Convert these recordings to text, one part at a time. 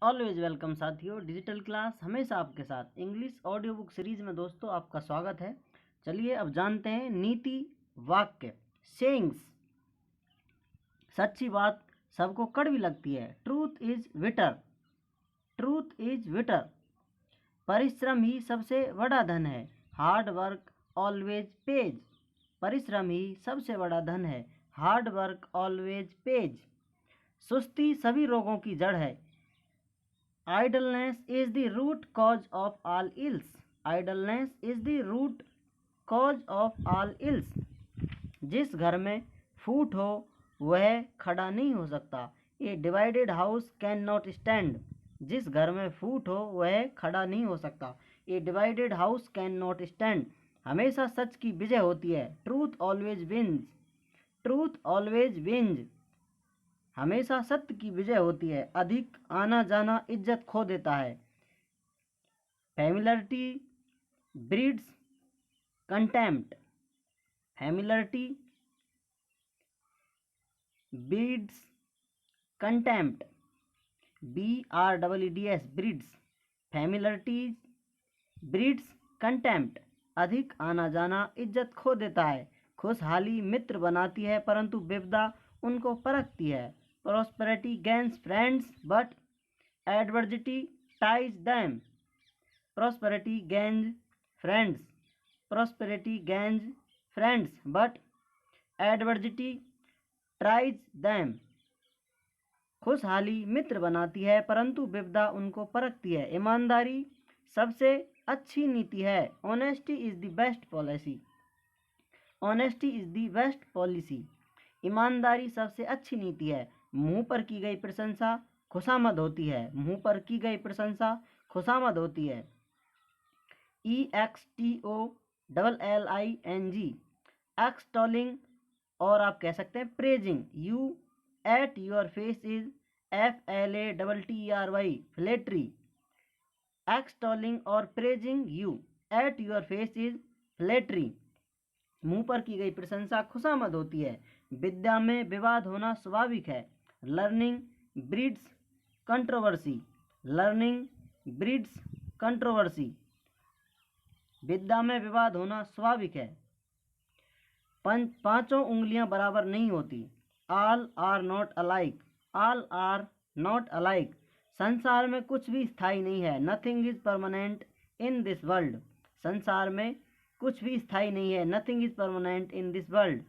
Always welcome साथियों। Digital class हमेशा आपके साथ इंग्लिश ऑडियो बुक सीरीज में दोस्तों आपका स्वागत है। चलिए अब जानते हैं नीति वाक्य सेइंग्स। सच्ची बात सबको कड़वी लगती है। Truth is bitter, truth is bitter. परिश्रम ही सबसे बड़ा धन है। हार्ड वर्क ऑलवेज पेज, परिश्रम ही सबसे बड़ा धन है। Hard work always page. सुस्ती सभी रोगों की जड़ है। Idleness is the root cause of all ills. Idleness is the root cause of all ills. जिस घर में फूट हो वह खड़ा नहीं हो सकता। A divided house cannot stand. जिस घर में फूट हो वह खड़ा नहीं हो सकता। A divided house cannot stand. हमेशा सच की विजय होती है। Truth always wins. Truth always wins. हमेशा सत्य की विजय होती है। अधिक आना जाना इज्जत खो देता है। Familiarity breeds contempt, familiarity breeds contempt, BREEDS breeds, familiarity breeds contempt. अधिक आना जाना इज्जत खो देता है। खुशहाली मित्र बनाती है परंतु विपदा उनको परखती है। Prosperity gains friends but adversity ties them. Prosperity gains friends. Prosperity gains friends but adversity ties them. खुशहाली मित्र बनाती है परंतु विपदा उनको परखती है। ईमानदारी सबसे अच्छी नीति है। Honesty is the best policy. Honesty is the best policy. ईमानदारी सबसे अच्छी नीति है। मुंह पर की गई प्रशंसा खुशामद होती है। मुंह पर की गई प्रशंसा खुशामद होती है। EXTOLLING एक्सटॉलिंग, और आप कह सकते हैं praising. You at your face is FLATTERY flattery. Extolling और praising you at your face is flattery. मुंह पर की गई प्रशंसा खुशामद होती है। विद्या में विवाद होना स्वाभाविक है। Learning breeds controversy, learning breeds controversy. विद्या में विवाद होना स्वाभाविक है। पांचों उंगलियां बराबर नहीं होती। All are not alike, all are not alike. संसार में कुछ भी स्थायी नहीं है। Nothing is permanent in this world, संसार में कुछ भी स्थायी नहीं है। Nothing is permanent in this world.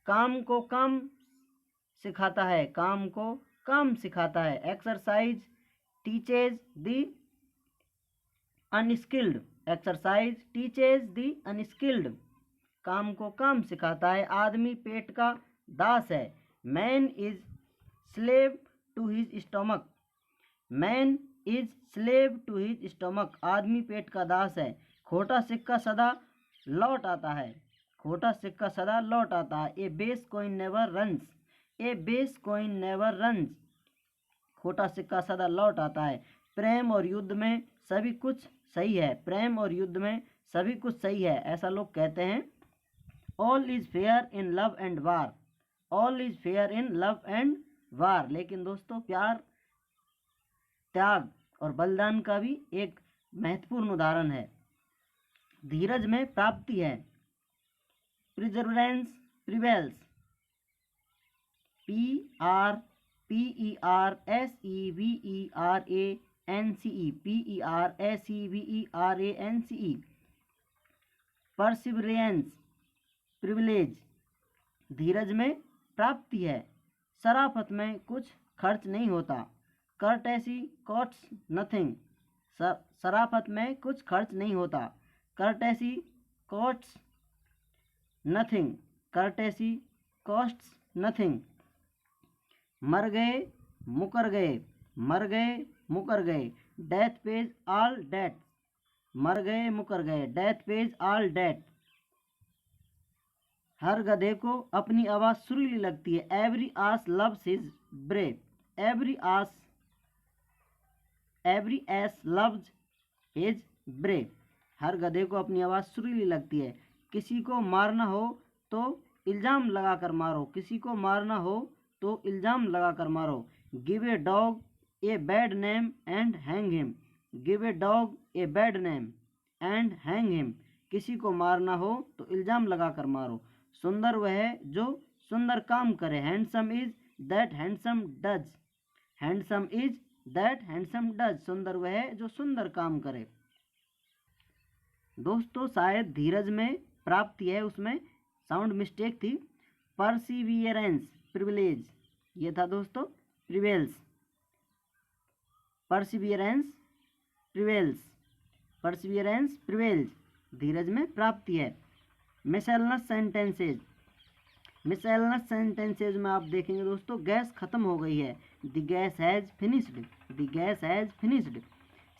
काम को काम सिखाता है, काम को काम सिखाता है। Exercise teaches the unskilled, exercise teaches the unskilled. काम को काम सिखाता है। आदमी पेट का दास है। Man is slave to his stomach, man is slave to his stomach. आदमी पेट का दास है। खोटा सिक्का सदा लौट आता है, खोटा सिक्का सदा लौट आता है। ए बेस कॉइन नेवर रन्स, ए बेस कॉइन नेवर रन्स। खोटा सिक्का सदा लौट आता है। प्रेम और युद्ध में सभी कुछ सही है, प्रेम और युद्ध में सभी कुछ सही है, ऐसा लोग कहते हैं। All is fair in love and war, all is fair in love and वार। लेकिन दोस्तों प्यार, त्याग और बलिदान का भी एक महत्वपूर्ण उदाहरण है। धीरज में प्राप्ति है। Perseverance prevails, PRPERSEVERANCE, perseverance privilege. धीरज में प्राप्ति है। शराफत में कुछ खर्च नहीं होता। कर्टेसी कॉस्ट्स नथिंग, शराफत में कुछ खर्च नहीं होता। Courtesy costs nothing, courtesy costs nothing. मर गए मुकर गए, मर गए मुकर गए। डेथ पेज ऑल डेट, मर गए मुकर गए। Death pays all debt. हर गधे को अपनी आवाज सुरीली लगती है। Every ass loves his bray, every ass, every ass loves his bray. हर गधे को अपनी आवाज सुरीली लगती है। किसी को मारना हो तो इल्जाम लगाकर मारो, किसी को मारना हो तो इल्जाम लगाकर मारो। Give a dog a bad name and hang him. Give a dog a bad name and hang him. किसी को मारना हो तो इल्जाम लगाकर मारो। सुंदर वह है जो सुंदर काम करे। Handsome is that handsome does. Handsome is that handsome does. सुंदर वह है जो सुंदर काम करे। दोस्तों शायद धीरज में प्राप्ति है, उसमें साउंड मिस्टेक थी। परसिवियरेंस प्रिविलेज, ये था दोस्तों prevails. Perseverance prevails, perseverance prevails, धीरज में प्राप्ति है। मिसएलनस सेंटेंसेज, मिसएलनस सेंटेंसेज में आप देखेंगे दोस्तों गैस खत्म हो गई है। The gas has finished, the gas has finished.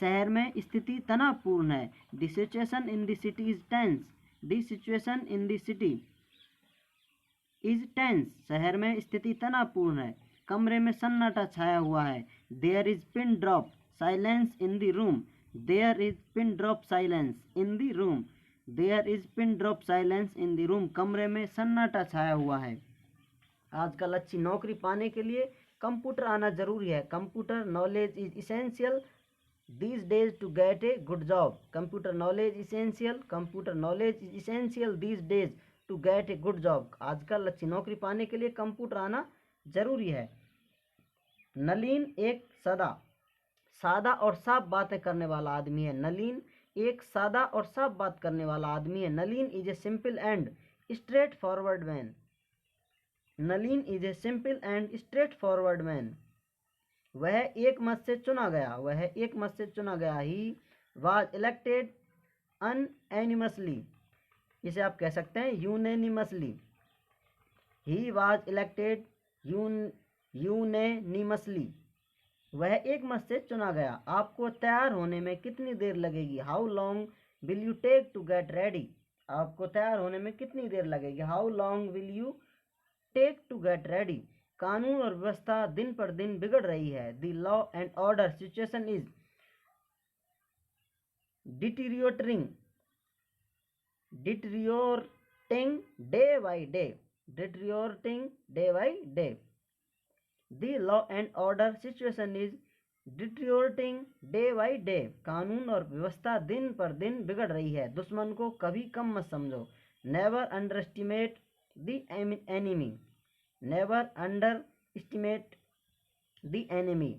शहर में स्थिति तनावपूर्ण है। The situation in the city is tense, the situation in the city is tense. शहर में स्थिति तनावपूर्ण है। कमरे में सन्नाटा छाया हुआ है। There is pin drop silence in the room, there is pin drop silence in the room, there is pin drop silence in the room. कमरे में सन्नाटा छाया हुआ है। आजकल अच्छी नौकरी पाने के लिए कंप्यूटर आना जरूरी है। Computer knowledge is essential these days to get a good job। computer knowledge essential, computer knowledge is essential these days to get a good job। आजकल अच्छी नौकरी पाने के लिए कंप्यूटर आना जरूरी है। नलीन एक सादा और साफ बातें करने वाला आदमी है। नलीन एक सादा और साफ बात करने वाला आदमी है। Nalin is a simple and straight forward man. Nalin is a simple and straight forward man. वह एक मत से चुना गया, वह एक मत से चुना गया। ही वाज इलेक्टेड अनएनिमसली, इसे आप कह सकते हैं यूनेनिमसली। ही वाज इलेक्टेड यूनेनिमसली, वह एक मत से चुना गया। आपको तैयार होने में कितनी देर लगेगी? How long will you take to get ready. आपको तैयार होने में कितनी देर लगेगी? How long will you take to get ready. कानून और व्यवस्था दिन पर दिन बिगड़ रही है। The law and order situation is deteriorating day by day, deteriorating day by day. The law and order situation is deteriorating day by day. कानून और व्यवस्था दिन पर दिन बिगड़ रही है। दुश्मन को कभी कम मत समझो। Never under estimate the enemy, never under estimate the enemy.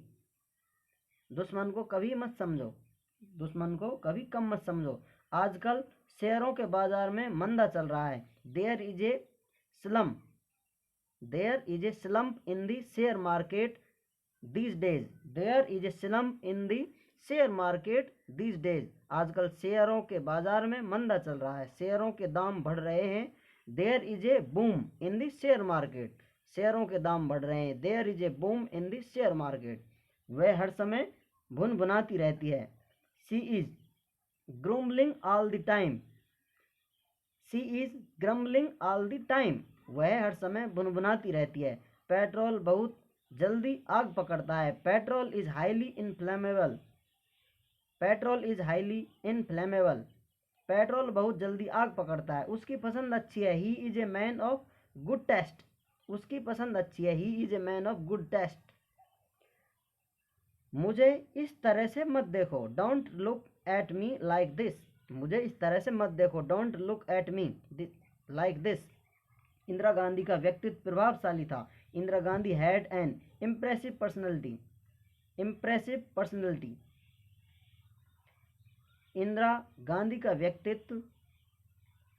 दुश्मन को कभी मत समझो, दुश्मन को कभी कम मत समझो। आजकल शेयरों के बाजार में मंदा चल रहा है। There is a slump, there is a slump in the share market these days, there is a slump in the share market these days. आजकल शेयरों के बाजार में मंदा चल रहा है, शेयरों के दाम बढ़ रहे हैं। There is a boom in the share market, शेयरों के दाम बढ़ रहे हैं। There is a boom in the share market. वह हर समय भुनभुनाती रहती है। She is grumbling all the time, she is grumbling all the time. वह हर समय भुनभुनाती रहती है। पेट्रोल बहुत जल्दी आग पकड़ता है। Petrol is highly inflammable, petrol is highly inflammable. Petrol बहुत जल्दी आग पकड़ता है। उसकी पसंद अच्छी है। He is a man of good taste, उसकी पसंद अच्छी है। He is a man of good taste. मुझे इस तरह से मत देखो। Don't look at me like this, मुझे इस तरह से मत देखो। Don't look at me like this. Indira Gandhi का व्यक्तित्व प्रभावशाली था। Indira Gandhi had an impressive personality, impressive personality. Indira Gandhi का व्यक्तित्व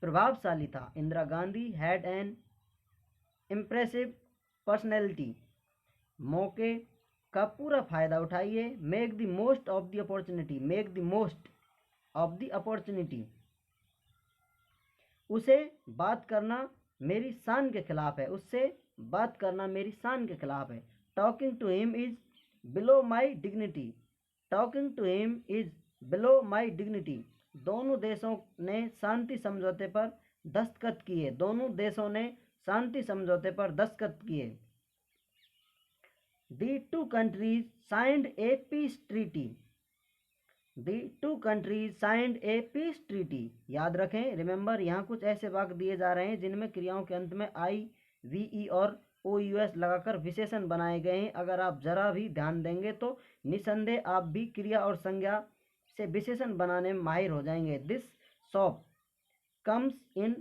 प्रभावशाली था। Indira Gandhi had an impressive personality. मौके का पूरा फायदा उठाइए। Make the most of the opportunity, make the most of the opportunity. उसे बात करना मेरी शान के खिलाफ है, उससे बात करना मेरी शान के खिलाफ है। Talking to him is below my dignity, talking to him is below my dignity. दोनों देशों ने शांति समझौते पर दस्तखत किए, दोनों देशों ने शांति समझौते पर दस्तखत किए। The two countries signed a peace treaty, the two countries signed a peace treaty। याद रखें, रिमेंबर, यहाँ कुछ ऐसे वाक्य दिए जा रहे हैं जिनमें क्रियाओं के अंत में आई, वी, ई और OUS लगाकर विशेषण बनाए गए हैं। अगर आप जरा भी ध्यान देंगे तो निसंदेह आप भी क्रिया और संज्ञा से विशेषण बनाने में माहिर हो जाएंगे। This shop comes in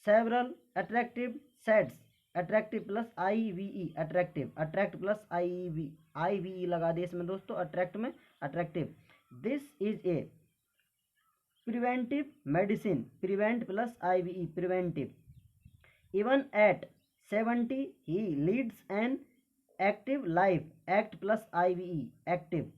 several attractive shades, attractive plus IVE, attractive, attract plus IVE लगा दिए इसमें दोस्तों, अट्रैक्ट में attractive. This is a preventive medicine, prevent plus IVE, preventive. Even at 70 he leads an active life, act plus IVE, active.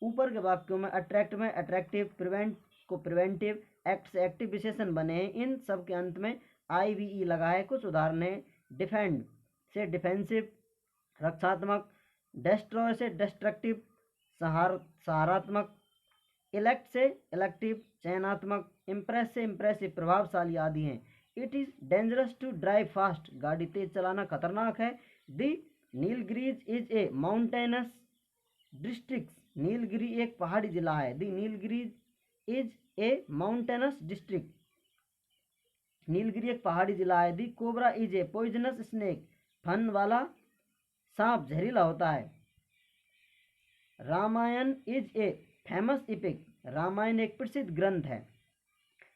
ऊपर के वाक्यों में attract में अट्रैक्टिव, प्रिवेंट को प्रिवेंटिव, एक्ट से एक्टिव विशेषण बने हैं। इन सब के अंत में IVE लगा है। कुछ उदाहरण है, डिफेंड से डिफेंसिव, रक्षात्मक, डेस्ट्रॉय से डिस्ट्रक्टिव, सहारात्मक, इलेक्ट से इलेक्टिव, चयनात्मक, इम्प्रेस से इम्प्रेसिव, प्रभावशाली आदि हैं। It is dangerous to drive fast, गाड़ी तेज चलाना खतरनाक है। The Nilgiris is a mountainous district, Nilgiri एक पहाड़ी जिला है। The Nilgiris is a mountainous district, Nilgiri एक पहाड़ी जिला है। The cobra is a poisonous snake, फन वाला सांप जहरीला होता है। Ramayana is a famous epic, Ramayana एक प्रसिद्ध ग्रंथ है।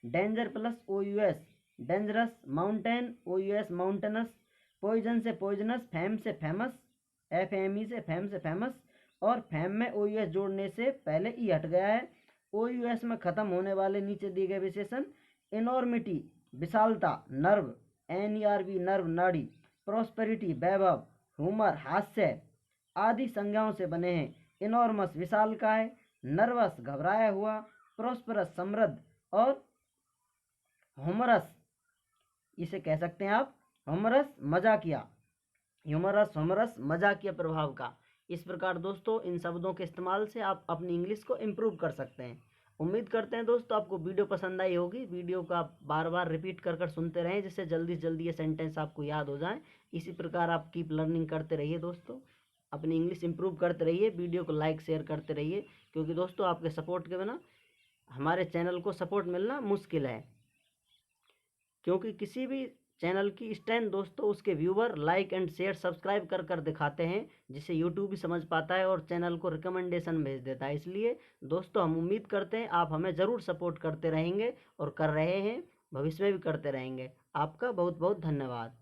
Danger plus OUS, dangerous, mountain OUS, mountainous, poison से पॉइजनस, फेम से फेमस, FME से फेम से फेमस, और फेम में OUS जोड़ने से पहले ई हट गया है। OUS में खत्म होने वाले नीचे दिए गए विशेषण, इनॉर्मिटी विशालता, नर्व NERV नर्व नाड़ी, प्रोस्पेरिटी वैभव, ह्यूमर हास्य आदि संज्ञाओं से बने हैं। इनॉर्मस विशालकाय, नर्वस घबराया हुआ, प्रोस्परस समृद्ध, और ह्यूमरस इसे कह सकते हैं आप ह्यूमरस मजाकिया, ह्यूमरस मजाकिया प्रभाव का। इस प्रकार दोस्तों इन शब्दों के इस्तेमाल से आप अपनी इंग्लिश को इम्प्रूव कर सकते हैं। उम्मीद करते हैं दोस्तों आपको वीडियो पसंद आई होगी। वीडियो को आप बार बार रिपीट कर सुनते रहें, जिससे जल्दी से जल्दी ये सेंटेंस आपको याद हो जाए। इसी प्रकार आप कीप लर्निंग करते रहिए दोस्तों, अपनी इंग्लिश इंप्रूव करते रहिए। वीडियो को लाइक शेयर करते रहिए, क्योंकि दोस्तों आपके सपोर्ट के बिना हमारे चैनल को सपोर्ट मिलना मुश्किल है। क्योंकि किसी भी चैनल की स्ट्रेंथ दोस्तों उसके viewer like and share subscribe कर दिखाते हैं, जिससे यूट्यूब भी समझ पाता है और चैनल को रिकमेंडेशन भेज देता है। इसलिए दोस्तों हम उम्मीद करते हैं आप हमें ज़रूर सपोर्ट करते रहेंगे और कर रहे हैं, भविष्य में भी करते रहेंगे। आपका बहुत बहुत धन्यवाद।